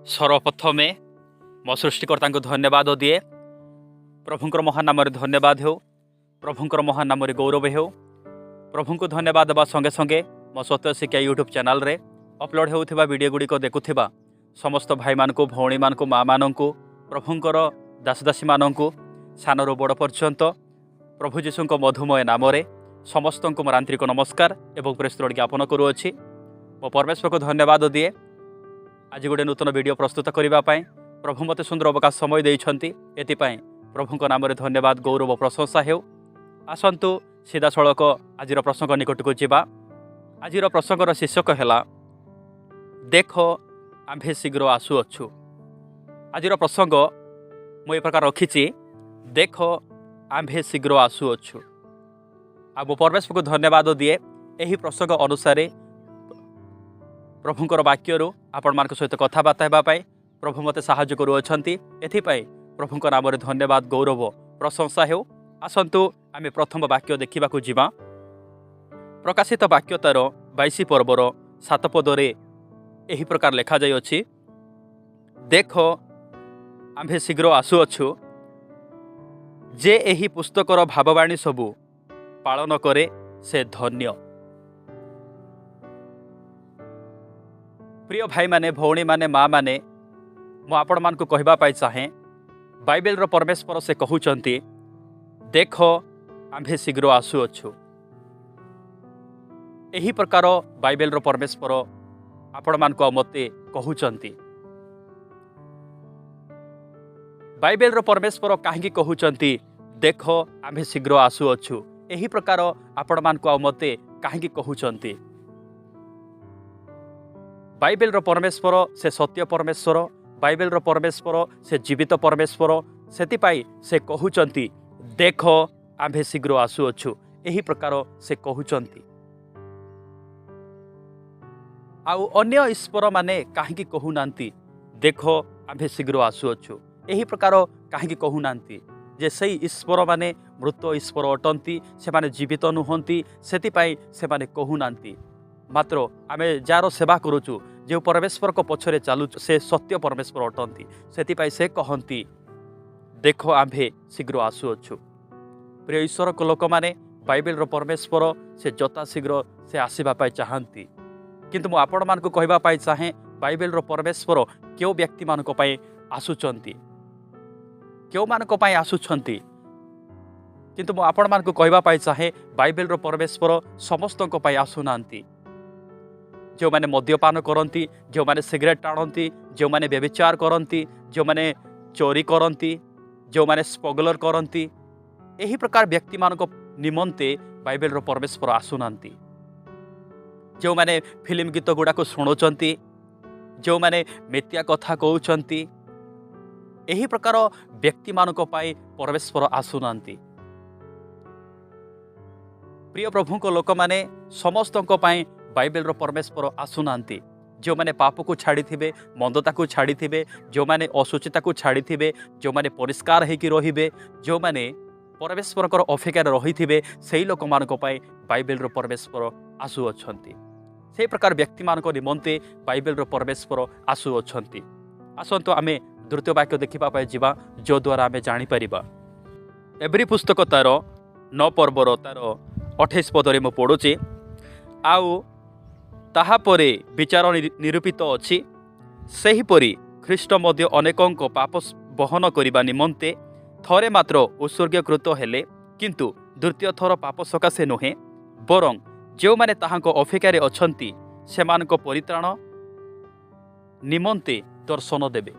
सर्वप्रथमे मो सृष्टिकर्ता को धन्यवाद दिए। प्रभुंकर महान नाम धन्यवाद हो, प्रभुंकर महान नाम गौरव हो। प्रभु को धन्यवाद देवा संगे संगे मो सत्य शिक्षा यूट्यूब चैनल रे अपलोड होउथिबा वीडियो गुड़िक देखुथिबा समस्त भाई मानकु भौणी मानकु माँ मानकु प्रभुंकर दासदासी मानकु सानरू बड़ पर्यंत प्रभु जीशुंक मधुमय नाम समस्त को आंतरिक नमस्कार एवं प्रेस्तोड़ ज्ञापन करुअछि। मो परमेश्वर को धन्यवाद दिए। आज गोटे नूतन वीडियो प्रस्तुत करने प्रभु मते सुंदर अवकाश समय देइछंती, एतिपाई प्रभुंक नाम धन्यवाद गौरव प्रशंसा हेउ। आसंतु सीधा सड़क आज प्रसंग निकट को जीवा। आज प्रसंगर शीर्षक है देख आम्भे शीघ्र आसुअछु। आज प्रसंग मु प्रकार रखी देख आम्भे शीघ्र आसुअछु। आ मो परमेश्वर को धन्यवाद दिए। यही प्रसंग अनुसार प्रभुंकर वाक्यरू आपण मान सहित कथबार्ता होगापाई प्रभु मते साहाय्य करुअछंती। एथिपाई प्रभुंक नाम धन्यवाद गौरव प्रशंसा हेउ। आसंतु आमे प्रथम वाक्य देखा जीवा। प्रकाशित वाक्य तार 22 पर्वर 7 पदरे एही प्रकार लेखा जाय अछि, देख आम्भे शीघ्र आसुअछु। जे एही पुस्तकर भाववाणी सबू पालन करे से धन्य। प्रिय भाई माने भौणी माने माँ माने मु आपण मान को कहबा पाई चाहे बाइबल रो परमेश्वर से कहउचंती देख आम्भे शीघ्र आसुअछु। एही प्रकार बाइबल रो परमेश्वर आपण मान को मते कहउचंती। बाइबल रो परमेश्वर काहेकि कहउचंती देख आम्भे शीघ्र आसुअछु। एही प्रकार आपण मान को मते काहेकि कहउचंती। बाइबल रो परमेश्वर से सत्य परमेश्वर, बाइबल रो परमेश्वर से जीवित परमेश्वर, सेतिपाई से कहउचंती देख आम्भे शीघ्र आसुअछु। एही प्रकार से कहउचंती। आउ अन्य ईश्वर माने काहेकि कहउनांती देख आम्भे शीघ्र आसुअछु। एही प्रकार काहेकि कहउनांती जे सही ईश्वर माने मृत ईश्वर अटंती, से माने जीवित नुहंती, सेतिपाई से माने कहउनांती। मात्र आमे जार सेवा करुचु, जो परमेश्वर को पछरे चालू से सत्य परमेश्वर अटंती, सेतिपाई से कहंती देख आम्भे शीघ्र आसुअछु। प्रिय ईश्वर को लोक माने बाइबल रो परमेश्वर से जता शीघ्र से आसीबा पाई चाहंती। किंतु मु आपण मान को कहबा पाई चाहे बाइबल रो परमेश्वर क्यों व्यक्ति मान को पाई आसुचंती, क्यों मान को पाई आसुचंती। किंतु मु आपण मान को कहबा पाई चाहे बाइबल रो परमेश्वर समस्त को पाई आसुनांती। जो माने मद्यपान करती, जो माने सिगरेट टाणती, जो माने व्यभिचार करती, जो माने चोरी करती, जो माने स्मगलर करती, यही प्रकार व्यक्ति मान को निमंते बाइबल रो परमेश्वर आसुनांती। जो माने फिल्म गीत गुड़ाक शुणुचंती, जो माने मिथ्या कथा कहउचंती, यही प्रकार व्यक्ति मान को पाई परमेश्वर आसुनांती। प्रिय प्रभु को लोक माने समस्त को पाई बाइबल रो परमेश्वर आसुनांती। जो माने पाप को छाड़ी थिबे, मंदता को छाड़ी थिबे, जो माने असुचिता को छाड़ी थिबे, जो माने परिष्कार हेकि रहिबे, जो माने परमेश्वर को अपेक्षार रही थिबे, सेही लोक मान को पाई बाइबल रो परमेश्वर आसुअछंती। सेही प्रकार व्यक्ति मान को निमंते बाइबल रो परमेश्वर आसुअछंती। आसंतो आमे द्वितीय वाक्य देखिबा पाई जीवा, जो द्वारा आमे जानि परिबा। एब्री पुस्तक तार 9 पर्वर तार 28 पदरे मु पढुची, आउ ताहा परे विचार निरूपित अछि, सेहीपरि ख्रीष्ट मध्य अनेकंक पाप बहन करिबा निमंते थरे मात्र उत्सर्गीकृत हेले, किंतु द्वितीय थर पाप सकाशे नुहे, बरं जो माने ताहांको अपेक्षारे अछंती सेमानक परित्राण निमंते दर्शन देबे।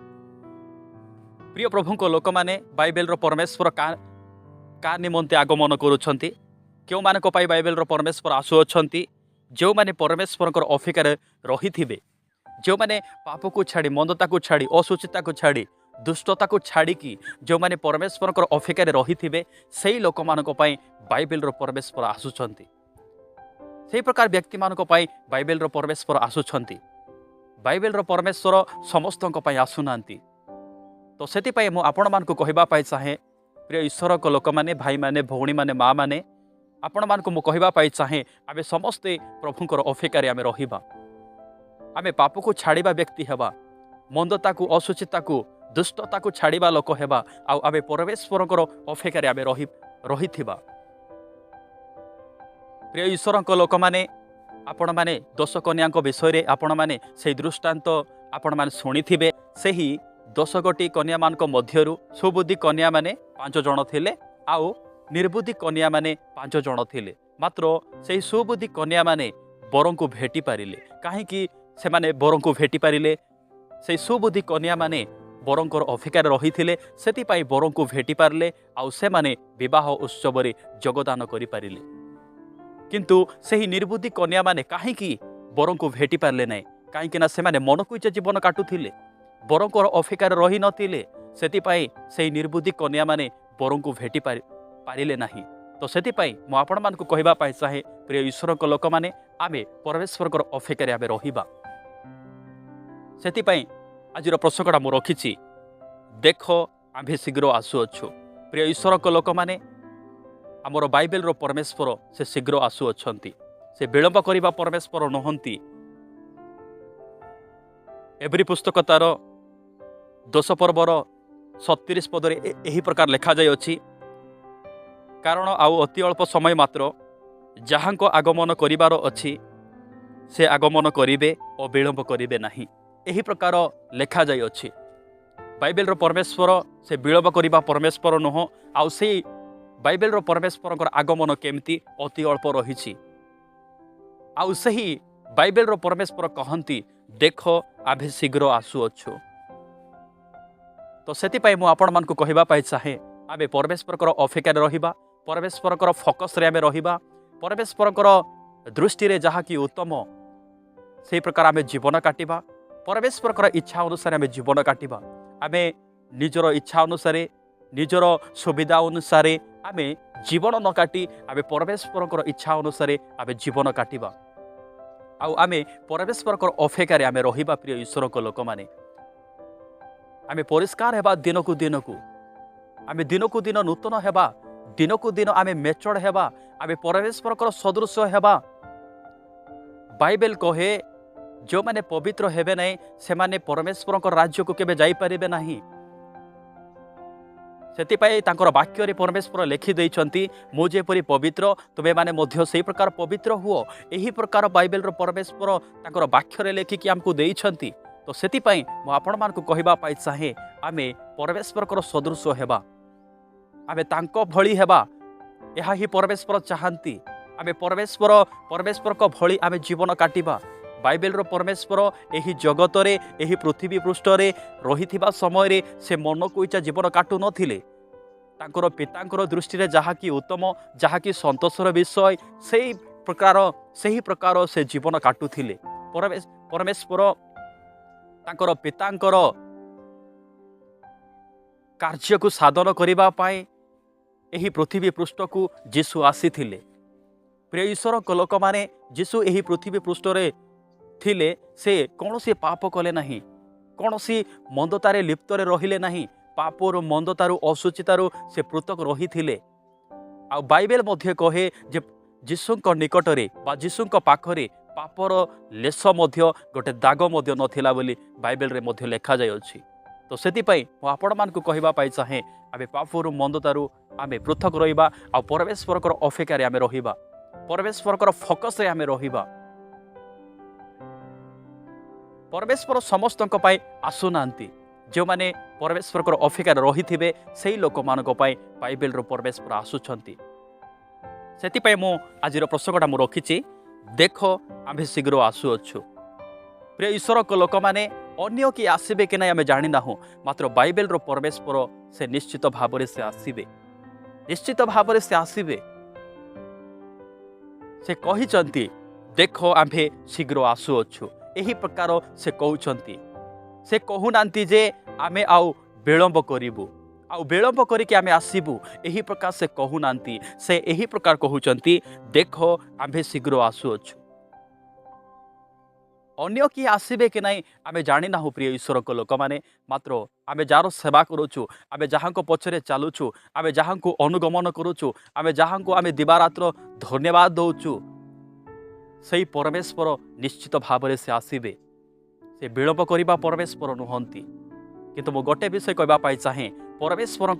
प्रिय प्रभुंको लोक माने बाइबल रो परमेश्वर का निमंते आगमन करुछंती, क्यों मानक पाई बाइबल रो परमेश्वर आसुअछंती। जो माने परमेश्वर को अपेक्षार रही थिबे, जो माने पाप को छाड़ी, मंदता को छाड़ी, असुचिता को छाड़ी, दुष्टता को छाड़ी की जो माने परमेश्वर को अपेक्षार रही थिबे, सेही लोक मानक पाई बाइबल रो परमेश्वर आसुछंती। सेही प्रकार व्यक्ति मानक पाई बाइबल रो परमेश्वर आसुछंती। बाइबल रो परमेश्वर समस्त को पाई आसुनांती। तो सेति पाई मु आपण मान को कहबा पाई चाहे प्रिय ईश्वर को लोक माने, भाई माने, भौणी माने, माँ माने, आपण मान को मु कहबा पाई चाहे आमे समस्ते प्रभुंकर अपेक्षारे आमे रहिबा। आमे पाप को छाड़िबा व्यक्ति हेबा, ମନ୍ଦତାକୁ ଅଶୁଚିତାକୁ ଦୁଷ୍ଟତାକୁ ଛାଡ଼ିବା ଲୋକ ହେବା ଆଉ ଆମେ ପରମେଶ୍ୱରଙ୍କର ଅପେକ୍ଷାରେ ଆମେ ରହିଥିବା। ପ୍ରିୟ ଈଶ୍ୱରଙ୍କ ଲୋକମାନେ, ଆପଣମାନେ 10 କନ୍ୟାଙ୍କ ବିଷୟରେ ଆପଣମାନେ ସେହି ଦୃଷ୍ଟାନ୍ତ ଆପଣମାନେ ଶୁଣିଥିବେ। ସେହି 10 ଗୋଟି କନ୍ୟାମାନଙ୍କ ମଧ୍ୟରୁ ସୁବୁଦ୍ଧି କନ୍ୟାମାନେ 5 ଜଣ ଥିଲେ ଆଉ ନିର୍ବୁଦ୍ଧି କନ୍ୟାମାନେ 5 ଜଣ ଥିଲେ। ମାତ୍ର ସେହି ସୁବୁଦ୍ଧି କନ୍ୟାମାନେ ବରଙ୍କୁ ଭେଟି ପାରିଲେ। କାହିଁକି ସେମାନେ ବରଙ୍କୁ ଭେଟି ପାରିଲେ? ସେହି ସୁବୁଦ୍ଧି କନ୍ୟାମାନେ ବରଙ୍କର ଅପେକ୍ଷାରେ ରହିଥିଲେ, ସେଥିପାଇଁ ବରଙ୍କୁ ଭେଟି ପାରିଲେ ଆଉ ସେମାନେ ବିବାହ ଉତ୍ସବରେ ଯୋଗଦାନ କରିପାରିଲେ। କିନ୍ତୁ ସେହି ନିର୍ବୁଦ୍ଧି କନ୍ୟାମାନେ କାହିଁକି ବରଙ୍କୁ ଭେଟି ପାରିଲେ ନାହିଁ? କାହିଁକି ନା ସେମାନେ ମନକୁ ଇଚ୍ଛା ଜୀବନ କାଟୁଥିଲେ, ବରଙ୍କର ଅପେକ୍ଷାରେ ରହିନଥିଲେ। ସେଥିପାଇଁ ସେହି ନିର୍ବୁଦ୍ଧି କନ୍ୟାମାନେ ବରଙ୍କୁ ଭେଟି ପାରିଲେ ନାହିଁ। ତ ସେଥିପାଇଁ ମୁଁ ଆପଣମାନଙ୍କୁ କହିବା ପାଇଁ ଚାହେଁ, ପ୍ରିୟ ଈଶ୍ୱରଙ୍କ ଲୋକମାନେ, ଆମେ ପରମେଶ୍ୱରଙ୍କର ଅପେକ୍ଷାରେ ଆମେ ରହିବା। ସେଥିପାଇଁ ଆଜିର ପ୍ରସଙ୍ଗଟା ମୁଁ ରଖିଛି, ଦେଖ ଆମ୍ଭେ ଶୀଘ୍ର ଆସୁଅଛୁ। ପ୍ରିୟ ଈଶ୍ୱରଙ୍କ ଲୋକମାନେ, ଆମର ବାଇବେଲର ପରମେଶ୍ୱର ସେ ଶୀଘ୍ର ଆସୁଅଛନ୍ତି। ସେ ବିଳମ୍ବ କରିବା ପରମେଶ୍ୱର ନୁହନ୍ତି। ଏଭ୍ରି ପୁସ୍ତକ ତାର 10 ପର୍ବର 37 ପଦରେ ଏହି ପ୍ରକାର ଲେଖାଯାଇଅଛି, କାରଣ ଆଉ ଅତି ଅଳ୍ପ ସମୟ ମାତ୍ର ଯାହାଙ୍କ ଆଗମନ କରିବାର ଅଛି ସେ ଆଗମନ କରିବେ ଓ ବିଳମ୍ବ କରିବେ ନାହିଁ। ଏହି ପ୍ରକାର ଲେଖାଯାଇଅଛି। ବାଇବେଲର ପରମେଶ୍ୱର ସେ ବିଳମ୍ବ କରିବା ପରମେଶ୍ୱର ନୁହଁ। ଆଉ ସେଇ ବାଇବେଲର ପରମେଶ୍ୱରଙ୍କର ଆଗମନ କେମିତି ଅତି ଅଳ୍ପ ରହିଛି। ଆଉ ସେହି ବାଇବେଲର ପରମେଶ୍ୱର କହନ୍ତି, ଦେଖ ଆମ୍ଭେ ଶୀଘ୍ର ଆସୁଅଛୁ। ତ ସେଥିପାଇଁ ମୁଁ ଆପଣମାନଙ୍କୁ କହିବା ପାଇଁ ଚାହେଁ, ଆମେ ପରମେଶ୍ୱରଙ୍କର ଅପେକ୍ଷାରେ ରହିବା, ପରମେଶ୍ୱରଙ୍କର ଫୋକସ୍ରେ ଆମେ ରହିବା, ପରମେଶ୍ୱରଙ୍କର ଦୃଷ୍ଟିରେ ଯାହାକି ଉତ୍ତମ ସେହି ପ୍ରକାର ଆମେ ଜୀବନ କାଟିବା, ପରମେଶ୍ୱରଙ୍କର ଇଚ୍ଛା ଅନୁସାରେ ଆମେ ଜୀବନ କାଟିବା। ଆମେ ନିଜର ଇଚ୍ଛା ଅନୁସାରେ, ନିଜର ସୁବିଧା ଅନୁସାରେ ଆମେ ଜୀବନ ନ କାଟି ଆମେ ପରମେଶ୍ୱରଙ୍କର ଇଚ୍ଛା ଅନୁସାରେ ଆମେ ଜୀବନ କାଟିବା। ଆଉ ଆମେ ପରମେଶ୍ୱରଙ୍କର ଅପେକ୍ଷାରେ ଆମେ ରହିବା। ପ୍ରିୟ ଈଶ୍ୱରଙ୍କ ଲୋକମାନେ, ଆମେ ପରିଷ୍କାର ହେବା ଦିନକୁ ଦିନକୁ, ଆମେ ଦିନକୁ ଦିନ ନୂତନ ହେବା, ଦିନକୁ ଦିନ ଆମେ ମେଚଡ଼ ହେବା, ଆମେ ପରମେଶ୍ୱରଙ୍କର ସଦୃଶ ହେବା। ବାଇବେଲ କହେ, ଯେଉଁମାନେ ପବିତ୍ର ହେବେ ନାହିଁ ସେମାନେ ପରମେଶ୍ୱରଙ୍କ ରାଜ୍ୟକୁ କେବେ ଯାଇପାରିବେ ନାହିଁ। ସେଥିପାଇଁ ତାଙ୍କର ବାକ୍ୟରେ ପରମେଶ୍ୱର ଲେଖିଦେଇଛନ୍ତି, ମୁଁ ଯେପରି ପବିତ୍ର ତୁମେମାନେ ମଧ୍ୟ ସେହି ପ୍ରକାର ପବିତ୍ର ହୁଅ। ଏହି ପ୍ରକାର ବାଇବେଲର ପରମେଶ୍ୱର ତାଙ୍କର ବାକ୍ୟରେ ଲେଖିକି ଆମକୁ ଦେଇଛନ୍ତି। ତ ସେଥିପାଇଁ ମୁଁ ଆପଣମାନଙ୍କୁ କହିବା ପାଇଁ ଚାହେଁ, ଆମେ ପରମେଶ୍ୱରଙ୍କର ସଦୃଶ ହେବା, ଆମେ ତାଙ୍କ ଭଳି ହେବା। ଏହା ହିଁ ପରମେଶ୍ୱର ଚାହାନ୍ତି। ଆମେ ପରମେଶ୍ୱରଙ୍କ ଭଳି ଆମେ ଜୀବନ କାଟିବା। ବାଇବେଲର ପରମେଶ୍ୱର ଏହି ଜଗତରେ, ଏହି ପୃଥିବୀ ପୃଷ୍ଠରେ ରହିଥିବା ସମୟରେ ସେ ମନକୁ ଇଚ୍ଛା ଜୀବନ କାଟୁନଥିଲେ। ତାଙ୍କର ପିତାଙ୍କର ଦୃଷ୍ଟିରେ ଯାହାକି ଉତ୍ତମ, ଯାହାକି ସନ୍ତୋଷର ବିଷୟ, ସେହି ପ୍ରକାର ସେ ଜୀବନ କାଟୁଥିଲେ। ପରମେଶ୍ୱର ତାଙ୍କର ପିତାଙ୍କର କାର୍ଯ୍ୟକୁ ସାଧନ କରିବା ପାଇଁ ଏହି ପୃଥିବୀ ପୃଷ୍ଠକୁ ଯୀଶୁ ଆସିଥିଲେ। ପ୍ରିୟ ଈଶ୍ୱରଙ୍କ ଲୋକମାନେ, ଯୀଶୁ ଏହି ପୃଥିବୀ ପୃଷ୍ଠରେ ଥିଲେ, ସେ କୌଣସି ପାପ କଲେ ନାହିଁ, କୌଣସି ମନ୍ଦତାରେ ଲିପ୍ତରେ ରହିଲେ ନାହିଁ। ପାପରୁ, ମନ୍ଦତାରୁ, ଅଶୁଚିତାରୁ ସେ ପୃଥକ ରହିଥିଲେ। ଆଉ ବାଇବେଲ ମଧ୍ୟ କହେ ଯେ ଯୀଶୁଙ୍କ ନିକଟରେ ବା ଯୀଶୁଙ୍କ ପାଖରେ ପାପର ଲେଶ ମଧ୍ୟ ଗୋଟେ ଦାଗ ମଧ୍ୟ ନଥିଲା ବୋଲି ବାଇବେଲରେ ମଧ୍ୟ ଲେଖାଯାଇଅଛି। ତ ସେଥିପାଇଁ ମୁଁ ଆପଣମାନଙ୍କୁ କହିବା ପାଇଁ ଚାହେଁ, ଆମେ ପାପରୁ, ମନ୍ଦତାରୁ ଆମେ ପୃଥକ ରହିବା ଆଉ ପରମେଶ୍ୱରଙ୍କର ଅପେକ୍ଷାରେ ଆମେ ରହିବା, ପରମେଶ୍ୱରଙ୍କର ଫୋକସ୍ରେ ଆମେ ରହିବା। ପରମେଶ୍ୱର ସମସ୍ତଙ୍କ ପାଇଁ ଆସୁନାହାନ୍ତି। ଯେଉଁମାନେ ପରମେଶ୍ୱରଙ୍କର ଅପେକ୍ଷାରେ ରହିଥିବେ ସେହି ଲୋକମାନଙ୍କ ପାଇଁ ବାଇବେଲର ପରମେଶ୍ୱର ଆସୁଛନ୍ତି। ସେଥିପାଇଁ ମୁଁ ଆଜିର ପ୍ରସଙ୍ଗଟା ମୁଁ ରଖିଛି, ଦେଖ ଆମ୍ଭେ ଶୀଘ୍ର ଆସୁଅଛୁ। ପ୍ରିୟ ଈଶ୍ୱରଙ୍କ ଲୋକମାନେ, ଅନ୍ୟ କିଏ ଆସିବେ କି ନାହିଁ ଆମେ ଜାଣିନାହୁଁ, ମାତ୍ର ବାଇବେଲର ପରମେଶ୍ୱର ସେ ନିଶ୍ଚିତ ଭାବରେ ସେ ଆସିବେ, ନିଶ୍ଚିତ ଭାବରେ ସେ ଆସିବେ। ସେ କହିଛନ୍ତି, ଦେଖ ଆମ୍ଭେ ଶୀଘ୍ର ଆସୁଅଛୁ। ଏହି ପ୍ରକାର ସେ କହୁଛନ୍ତି। ସେ କହୁନାହାନ୍ତି ଯେ ଆମେ ଆଉ ବିଳମ୍ବ କରିବୁ, ଆଉ ବିଳମ୍ବ କରିକି ଆମେ ଆସିବୁ, ଏହି ପ୍ରକାର ସେ କହୁନାହାନ୍ତି। ସେ ଏହି ପ୍ରକାର କହୁଛନ୍ତି, ଦେଖ ଆମ୍ଭେ ଶୀଘ୍ର ଆସୁଅଛୁ। ଅନ୍ୟ କିଏ ଆସିବେ କି ନାହିଁ ଆମେ ଜାଣିନାହୁଁ। ପ୍ରିୟ ଈଶ୍ୱରଙ୍କ ଲୋକମାନେ, ମାତ୍ର ଆମେ ଯାହାର ସେବା କରୁଛୁ, ଆମେ ଯାହାଙ୍କ ପଛରେ ଚାଲୁଛୁ, ଆମେ ଯାହାଙ୍କୁ ଅନୁଗମନ କରୁଛୁ, ଆମେ ଯାହାଙ୍କୁ ଆମେ ଦିବାରାତ୍ର ଧନ୍ୟବାଦ ଦେଉଛୁ, ସେହି ପରମେଶ୍ୱର ନିଶ୍ଚିତ ଭାବରେ ସେ ଆସିବେ। से विलंब करवा परमेश्वर नुहंती किंतु मु गोटे विषय कहवाई चाहे परमेश्वर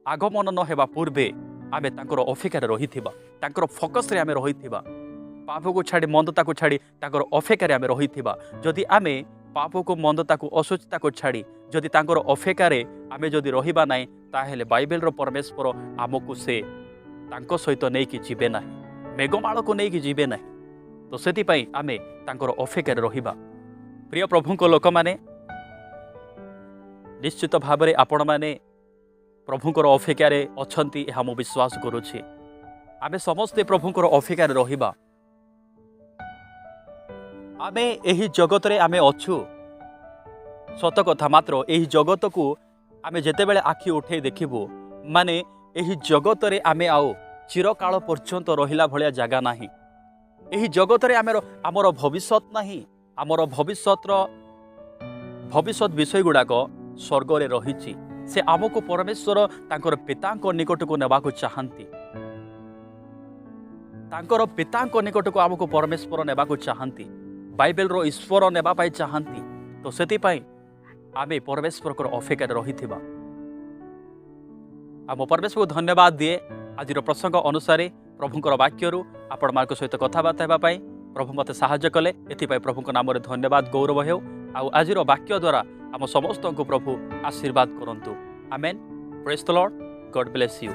आगमन न हेबा पूर्वे आमे तांकर अपेक्षा रही फोकस रे आमे रही पाप को छाड़ी मंदता को छाड़ी तांकर अपेक्षा आमे रही जदि आमे पाप को मंदता को असुचिता को छाड़ी जदि तांकर अपेक्षा आमे जदि रहिबा नाही ताहेले बाइबल रो परमेश्वर आमको से तांको सहित नहीं कि जीवे ना मेघमाल को नहीं कि जीवे ना तो से आमे तांकर अपेक्षा रहिबा। प्रिय प्रभु लोक माने निश्चित भाव में आपण माने प्रभुंकर अपेक्षा अछंती यह मु विश्वास करुछि। आमे समस्ते प्रभुंकर अपेक्षा रहिबा। आमे एही जगत रे आमे अछु सत कथा मात्र एही जगत को आमे जेतेबेले आखि उठे देखिबु माने एही जगत रे आमे आओ चिरकाल पर्यंत रहिला भलिया जगह नाही। एही जगत रे आमर भविष्यत नाही। आमर भविष्यत विषय गुड़ाक स्वर्ग रे रहिछि। से आमको परमेश्वर तांकर पितांको निकट को नेबा को चाहंती। तांकर पितांको निकट को आमको परमेश्वर नेबा को चाहंती। बाइबल रो ईश्वर नेबा पाई चाहंती। तो सेति पाई आमे परमेश्वर को अपेक्षा रहिथिबा। आम परमेश्वर को धन्यवाद दिए आज प्रसंग अनुसार प्रभुंकर वाक्यरू आपण मार्ग सहित कथबार्ता हेबा पाई प्रभु मते साहाय्य कले। एथिपाई प्रभुଙ୍କ नामरे धन्यवाद गौरव हेउ। आज वाक्य द्वारा आम समस्त को प्रभु आशीर्वाद करंतु। Amen. Praise the lord. God bless you.